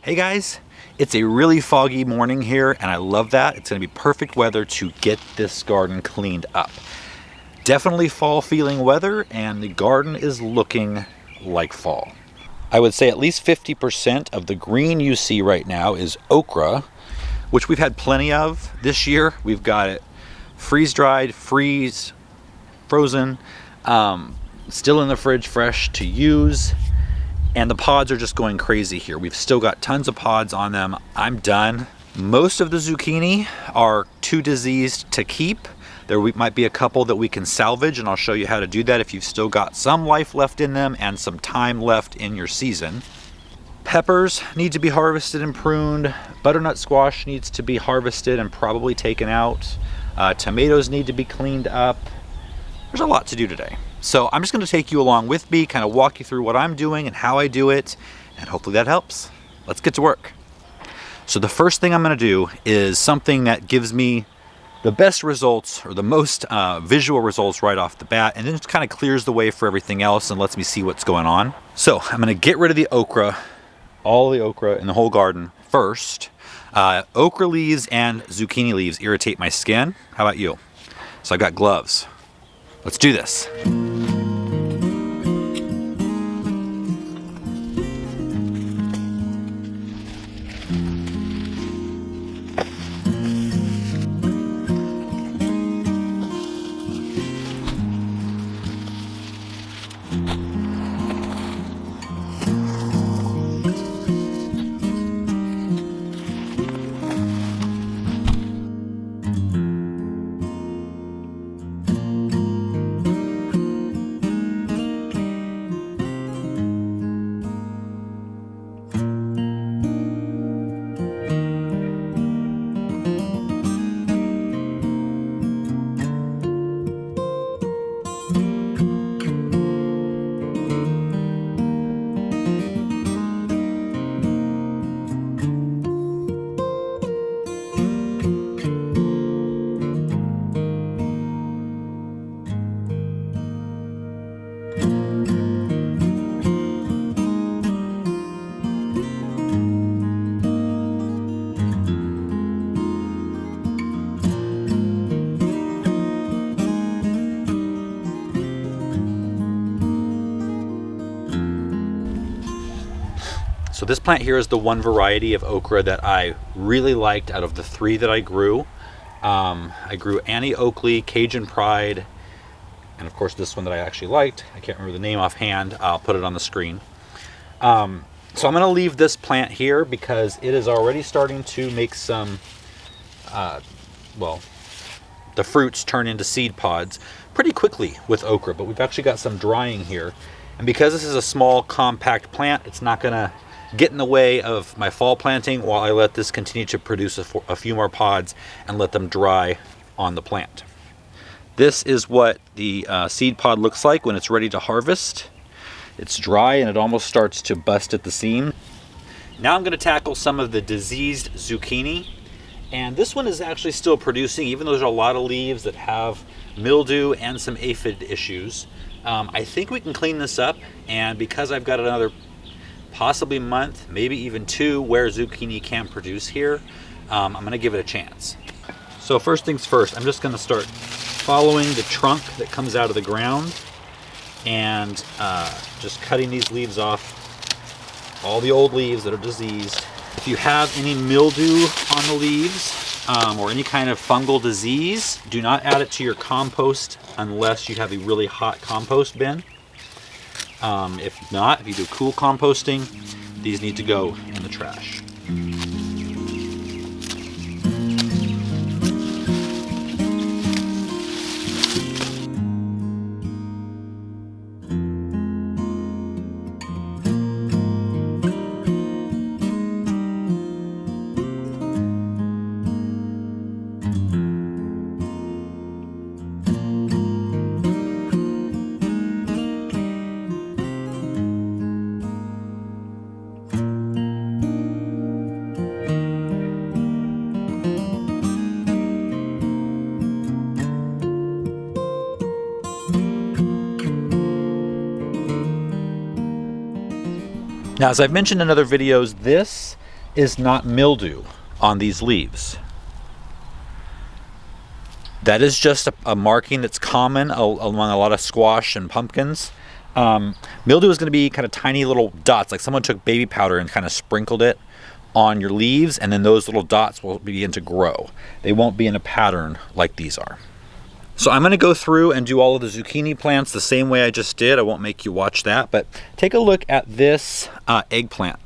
Hey guys, it's a really foggy morning here and I love that. It's gonna be perfect weather to get this garden cleaned up. Definitely fall feeling weather and the garden is looking like fall. I would say at least 50% of the green you see right now is okra, which we've had plenty of this year. We've got it freeze-dried, frozen, still in the fridge fresh to use. And the pods are just going crazy here. We've still got tons of pods on them. I'm done. Most of the zucchini are too diseased to keep. There might be a couple that we can salvage, and I'll show you how to do that if you've still got some life left in them and some time left in your season. Peppers need to be harvested and pruned. Butternut squash needs to be harvested and probably taken out. Tomatoes need to be cleaned up. There's a lot to do today. So I'm just going to take you along with me, kind of walk you through what I'm doing and how I do it, and hopefully that helps. Let's get to work. So the first thing I'm going to do is something that gives me the best results or the most visual results right off the bat, and then it kind of clears the way for everything else and lets me see what's going on. So I'm going to get rid of the okra, all the okra in the whole garden first. Okra leaves and zucchini leaves irritate my skin. How about you? So I've got gloves. Let's do this. So this plant here is the one variety of okra that I really liked out of the three that I grew. I grew Annie Oakley, Cajun Pride, and of course this one that I actually liked. I can't remember the name offhand. I'll put it on the screen. So I'm going to leave this plant here because it is already starting to make some, well, the fruits turn into seed pods pretty quickly with okra, but we've actually got some drying here. And because this is a small, compact plant, it's not going to get in the way of my fall planting while I let this continue to produce a few more pods and let them dry on the plant. This is what the seed pod looks like when it's ready to harvest. It's dry and it almost starts to bust at the seam. Now I'm going to tackle some of the diseased zucchini. And this one is actually still producing, even though there's a lot of leaves that have mildew and some aphid issues. I think we can clean this up, and because I've got another possibly month, maybe even two, where zucchini can produce here, I'm going to give it a chance. So first things first, I'm just going to start following the trunk that comes out of the ground and just cutting these leaves off, all the old leaves that are diseased. If you have any mildew on the leaves or any kind of fungal disease, do not add it to your compost unless you have a really hot compost bin. If not, if you do cool composting, these need to go in the trash. Now, as I've mentioned in other videos, this is not mildew on these leaves. That is just a marking that's common among a lot of squash and pumpkins. Mildew is going to be kind of tiny little dots, like someone took baby powder and kind of sprinkled it on your leaves, and then those little dots will begin to grow. They won't be in a pattern like these are. So I'm going to go through and do all of the zucchini plants the same way I just did. I won't make you watch that, but take a look at this eggplant.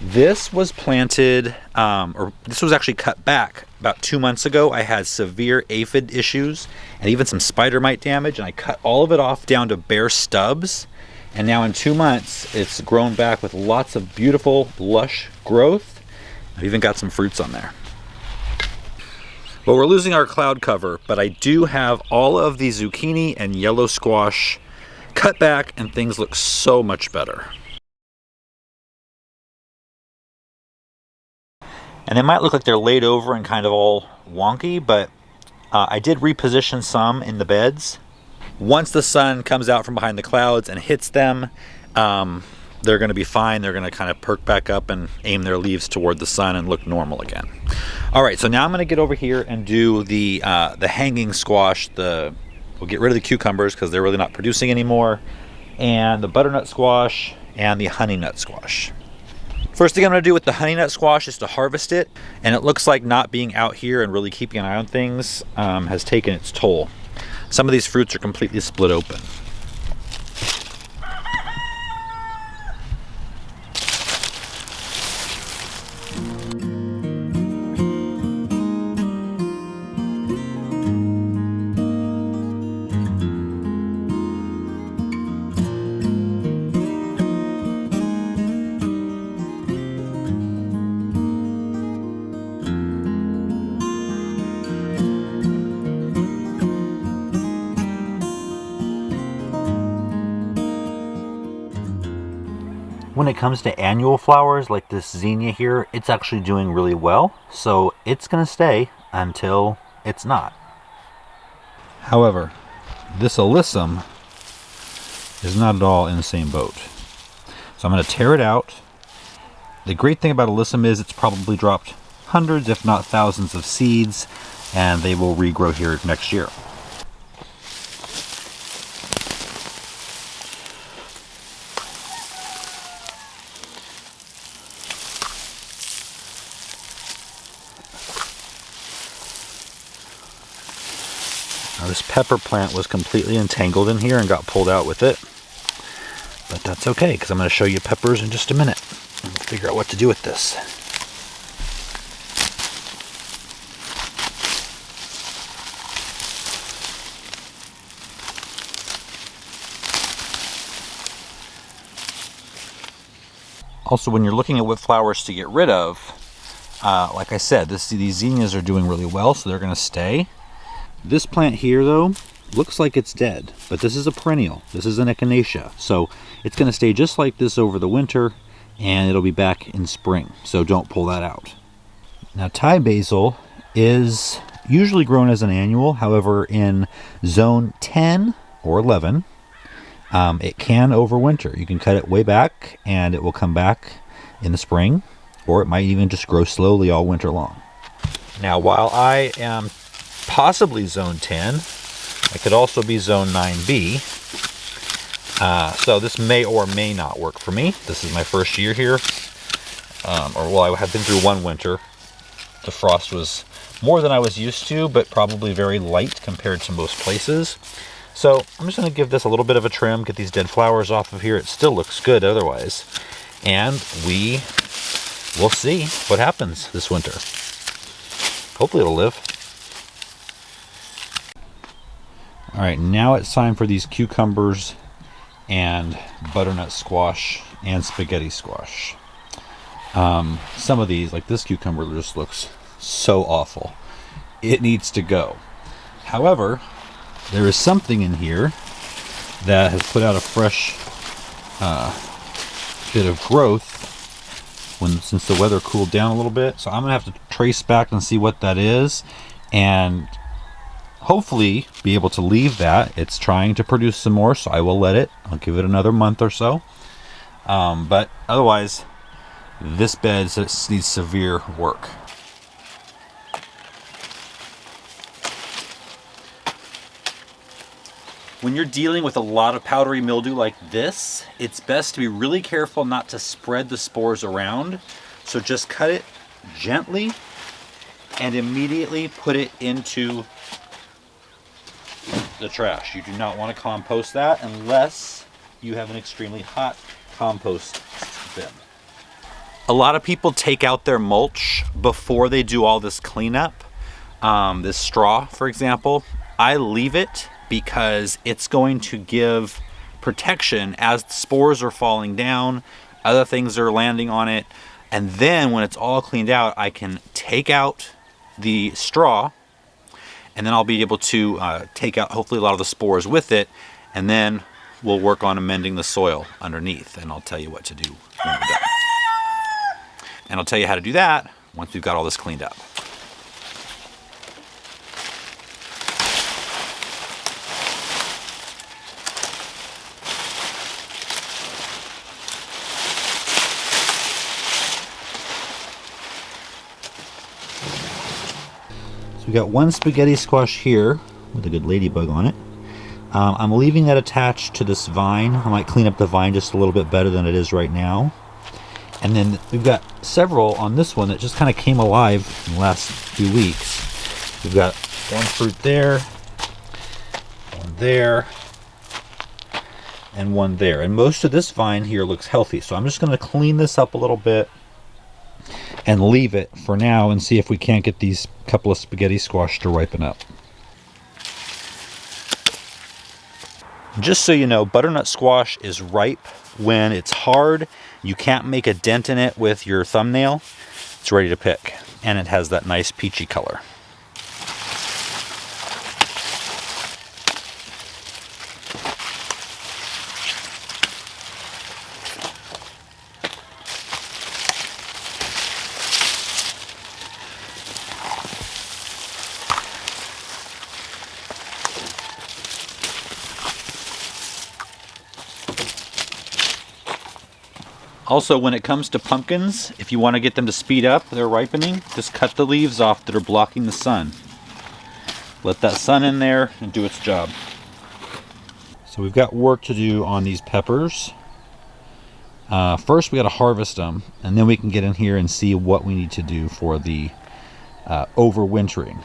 This was planted, or this was actually cut back about 2 months ago. I had severe aphid issues and even some spider mite damage, and I cut all of it off down to bare stubs. And now in 2 months, it's grown back with lots of beautiful, lush growth. I've even got some fruits on there. Well, we're losing our cloud cover, but I do have all of the zucchini and yellow squash cut back, and things look so much better. And they might look like they're laid over and kind of all wonky, but I did reposition some in the beds. Once the sun comes out from behind the clouds and hits them, they're going to be fine. They're going to kind of perk back up and aim their leaves toward the sun and look normal again. All right, so now I'm going to get over here and do the hanging squash. We'll get rid of the cucumbers because they're really not producing anymore, and the butternut squash and the honey nut squash. First thing I'm going to do with the honey nut squash is to harvest it, and it looks like not being out here and really keeping an eye on things has taken its toll. Some of these fruits are completely split open. When it comes to annual flowers like this zinnia here, it's actually doing really well, so it's going to stay until it's not. However, this alyssum is not at all in the same boat. So I'm going to tear it out. The great thing about alyssum is it's probably dropped hundreds, if not thousands, of seeds, and they will regrow here next year. Now, this pepper plant was completely entangled in here and got pulled out with it. But that's okay, because I'm going to show you peppers in just a minute. And we'll figure out what to do with this. Also, when you're looking at what flowers to get rid of, like I said, these zinnias are doing really well, so they're going to stay. This plant here, though, looks like it's dead, but this is a perennial. This is an Echinacea, so it's going to stay just like this over the winter, and it'll be back in spring, so don't pull that out. Now, Thai basil is usually grown as an annual. However, in zone 10 or 11, it can overwinter. You can cut it way back, and it will come back in the spring, or it might even just grow slowly all winter long. Now, while I am possibly zone 10, it could also be zone 9B. So this may or may not work for me. This is my first year here. I have been through one winter. The frost was more than I was used to, but probably very light compared to most places. So I'm just going to give this a little bit of a trim, get these dead flowers off of here. It still looks good otherwise. And we will see what happens this winter. Hopefully it'll live. All right, now it's time for these cucumbers and butternut squash and spaghetti squash. Some of these, like this cucumber, just looks so awful. It needs to go. However, there is something in here that has put out a fresh bit of growth since the weather cooled down a little bit. So I'm gonna have to trace back and see what that is, and hopefully be able to leave that. It's trying to produce some more, so I will let it. I'll give it another month or so. But otherwise, This bed needs severe work. When you're dealing with a lot of powdery mildew like this, it's best to be really careful not to spread the spores around. So just cut it gently and immediately put it into the trash. You do not want to compost that unless you have an extremely hot compost bin. A lot of people take out their mulch before they do all this cleanup. This straw, for example, I leave it because it's going to give protection as the spores are falling down, other things are landing on it, and then when it's all cleaned out, I can take out the straw, and then I'll be able to take out hopefully a lot of the spores with it, and then we'll work on amending the soil underneath, and I'll tell you what to do when we're done. And I'll tell you how to do that once we've got all this cleaned up. So we got one spaghetti squash here with a good ladybug on it. I'm leaving that attached to this vine. I might clean up the vine just a little bit better than it is right now. And then we've got several on this one that just kind of came alive in the last few weeks. We've got one fruit there, one there, and one there. And most of this vine here looks healthy. So I'm just going to clean this up a little bit and leave it for now and see if we can't get these couple of spaghetti squash to ripen up. Just so you know, butternut squash is ripe when it's hard. You can't make a dent in it with your thumbnail. It's ready to pick, and it has that nice peachy color. Also, when it comes to pumpkins, if you want to get them to speed up their ripening, just cut the leaves off that are blocking the sun. Let that sun in there and do its job. So we've got work to do on these peppers. First we got to harvest them, and then we can get in here and see what we need to do for the overwintering.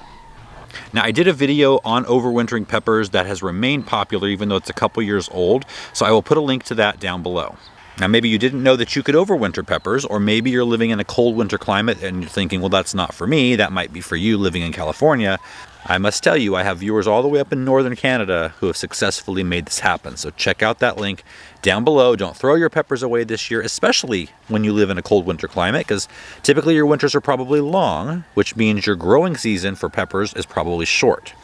Now, I did a video on overwintering peppers that has remained popular even though it's a couple years old, so I will put a link to that down below. Now, maybe you didn't know that you could overwinter peppers, or maybe you're living in a cold winter climate and you're thinking, well, that's not for me. That might be for you living in California. I must tell you, I have viewers all the way up in northern Canada who have successfully made this happen. So check out that link down below. Don't throw your peppers away this year, especially when you live in a cold winter climate, because typically your winters are probably long, which means your growing season for peppers is probably short.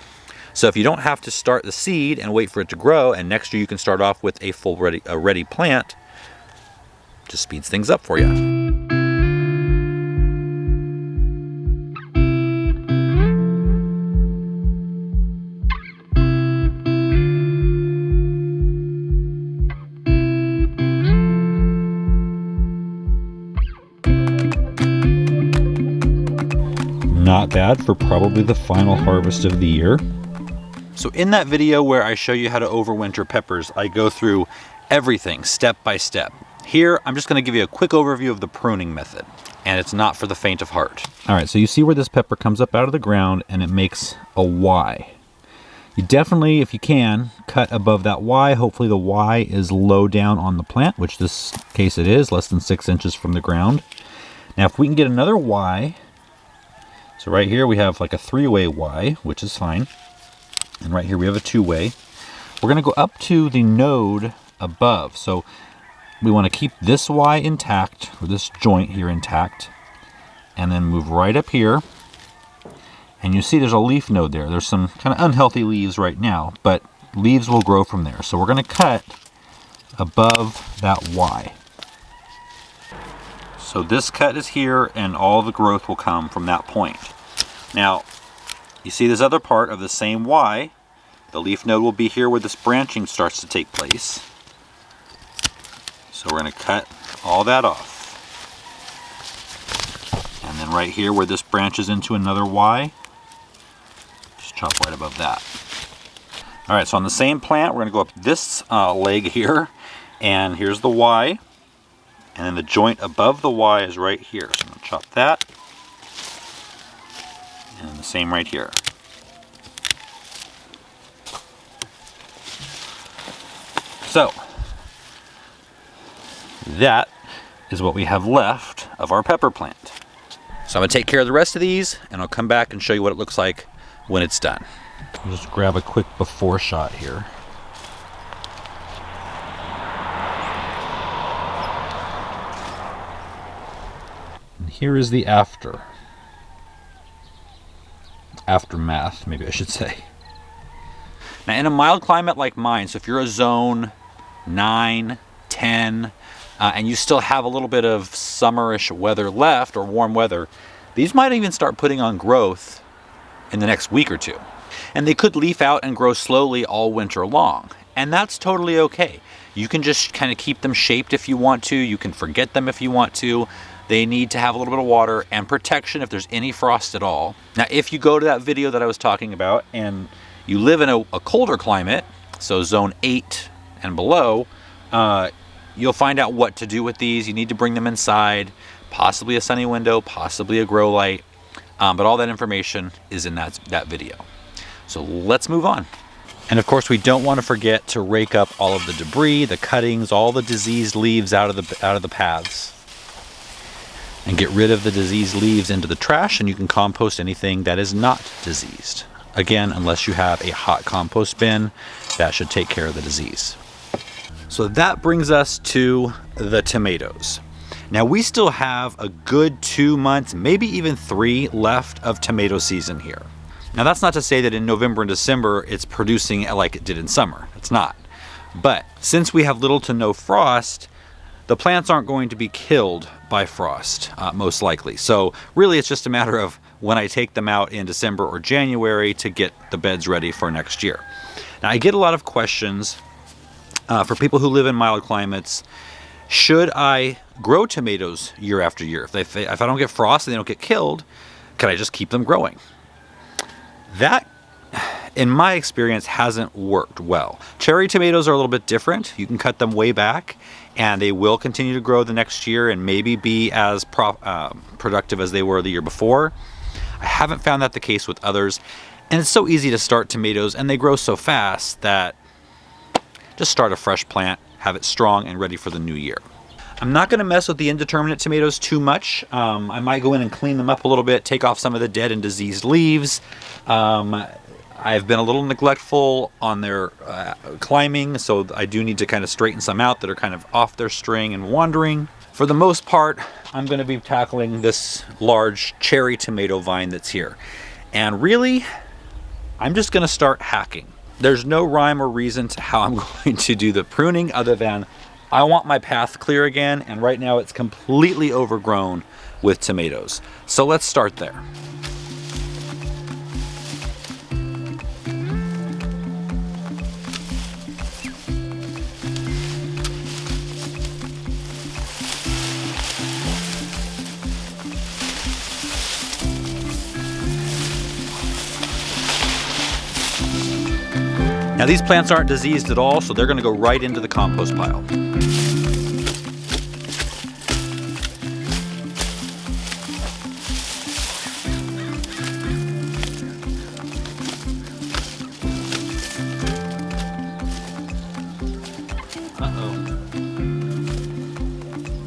So if you don't have to start the seed and wait for it to grow, and next year you can start off with a ready plant, just speeds things up for you. Not bad for probably the final harvest of the year. So in that video where I show you how to overwinter peppers, I go through everything step by step. Here, I'm just going to give you a quick overview of the pruning method, and it's not for the faint of heart. All right, so you see where this pepper comes up out of the ground and it makes a Y. You definitely, if you can, cut above that Y. Hopefully the Y is low down on the plant, which this case it is, less than 6 inches from the ground. Now, if we can get another Y, so right here we have like a 3-way Y, which is fine. And right here we have a 2-way. We're going to go up to the node above. So we want to keep this Y intact, or this joint here intact, and then move right up here. And you see there's a leaf node there. There's some kind of unhealthy leaves right now, but leaves will grow from there. So we're going to cut above that Y. So this cut is here, and all the growth will come from that point. Now, you see this other part of the same Y. The leaf node will be here where this branching starts to take place. So we're going to cut all that off. then right here where this branches into another Y, just chop right above that. All right, so on the same plant, we're gonna go up this leg here, and here's the Y, and then the joint above the Y is right here. So I'm gonna chop that, and the same right here. So, that is what we have left of our pepper plant. So I'm gonna take care of the rest of these, and I'll come back and show you what it looks like when it's done. I'll just grab a quick before shot here. And here is the aftermath, maybe I should say. Now in a mild climate like mine, so if you're a zone 9, 10, and you still have a little bit of summerish weather left, or warm weather, these might even start putting on growth in the next week or two. And they could leaf out and grow slowly all winter long. And that's totally okay. You can just kind of keep them shaped if you want to. You can forget them if you want to. They need to have a little bit of water and protection if there's any frost at all. Now, if you go to that video that I was talking about and you live in a colder climate, so zone 8 and below, you'll find out what to do with these. You need to bring them inside, possibly a sunny window, possibly a grow light, but all that information is in that video. So let's move on. And of course, we don't want to forget to rake up all of the debris, the cuttings, all the diseased leaves out of the paths, and get rid of the diseased leaves into the trash, and you can compost anything that is not diseased. Again, unless you have a hot compost bin, that should take care of the disease. So that brings us to the tomatoes. Now we still have a good 2 months, maybe even 3 left of tomato season here. Now that's not to say that in November and December it's producing like it did in summer. It's not. But since we have little to no frost, the plants aren't going to be killed by frost, most likely. So really it's just a matter of when I take them out in December or January to get the beds ready for next year. Now I get a lot of questions for people who live in mild climates. Should I grow tomatoes year after year? If I don't get frost and they don't get killed, can I just keep them growing? That, in my experience, hasn't worked well. Cherry tomatoes are a little bit different. You can cut them way back and they will continue to grow the next year and maybe be as productive as they were the year before. I haven't found that the case with others. And it's so easy to start tomatoes and they grow so fast that just start a fresh plant, have it strong and ready for the new year. I'm not going to mess with the indeterminate tomatoes too much. I might go in and clean them up a little bit, take off some of the dead and diseased leaves. I've been a little neglectful on their climbing, so I do need to kind of straighten some out that are kind of off their string and wandering. For the most part, I'm going to be tackling this large cherry tomato vine that's here. And really, I'm just going to start hacking. There's no rhyme or reason to how I'm going to do the pruning other than I want my path clear again, and right now it's completely overgrown with tomatoes. So let's start there. Now these plants aren't diseased at all, so they're going to go right into the compost pile.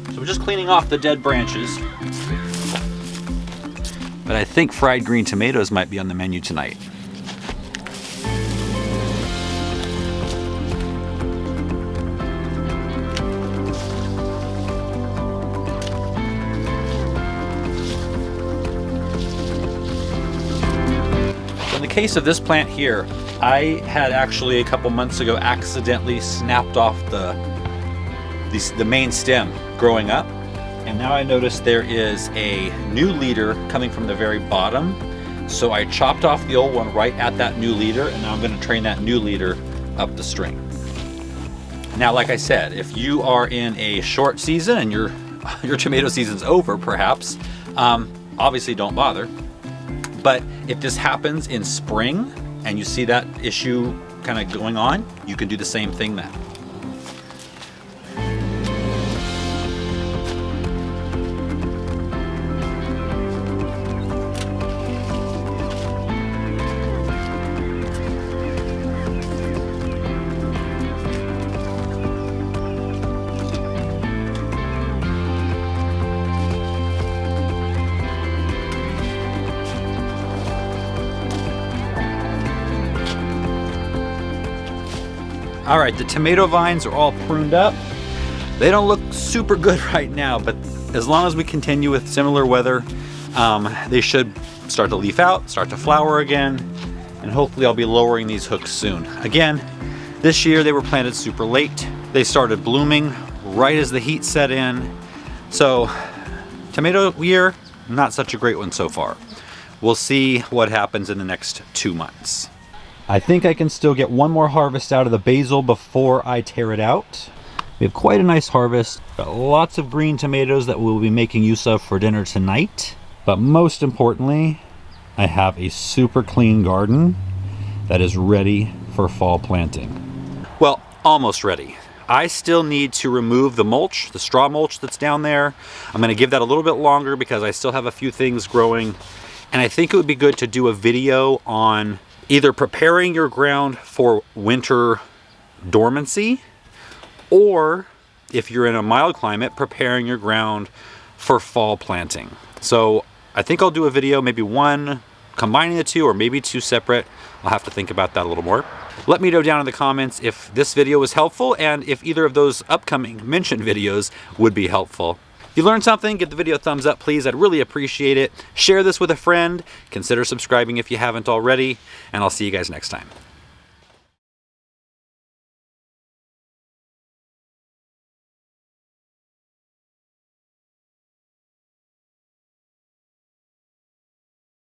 So we're just cleaning off the dead branches. But I think fried green tomatoes might be on the menu tonight. In the case of this plant here, I had actually a couple months ago accidentally snapped off the main stem growing up, and now I notice there is a new leader coming from the very bottom. So I chopped off the old one right at that new leader, and now I'm going to train that new leader up the string. Now, like I said, if you are in a short season and your tomato season's over, perhaps, obviously don't bother. But if this happens in spring and you see that issue kind of going on, you can do the same thing then. All right, the tomato vines are all pruned up. They don't look super good right now, but as long as we continue with similar weather, they should start to leaf out, start to flower again, and hopefully I'll be lowering these hooks soon. Again, this year they were planted super late. They started blooming right as the heat set in. So tomato year, not such a great one so far. We'll see what happens in the next 2 months. I think I can still get one more harvest out of the basil before I tear it out. We have quite a nice harvest. Got lots of green tomatoes that we'll be making use of for dinner tonight. But most importantly, I have a super clean garden that is ready for fall planting. Well, almost ready. I still need to remove the mulch, the straw mulch that's down there. I'm gonna give that a little bit longer because I still have a few things growing. And I think it would be good to do a video on either preparing your ground for winter dormancy, or if you're in a mild climate, preparing your ground for fall planting. So I think I'll do a video, maybe one combining the two, or maybe two separate. I'll have to think about that a little more. Let me know down in the comments if this video was helpful and if either of those upcoming mentioned videos would be helpful. If you learned something, give the video a thumbs up, please. I'd really appreciate it. Share this with a friend. Consider subscribing if you haven't already, and I'll see you guys next time.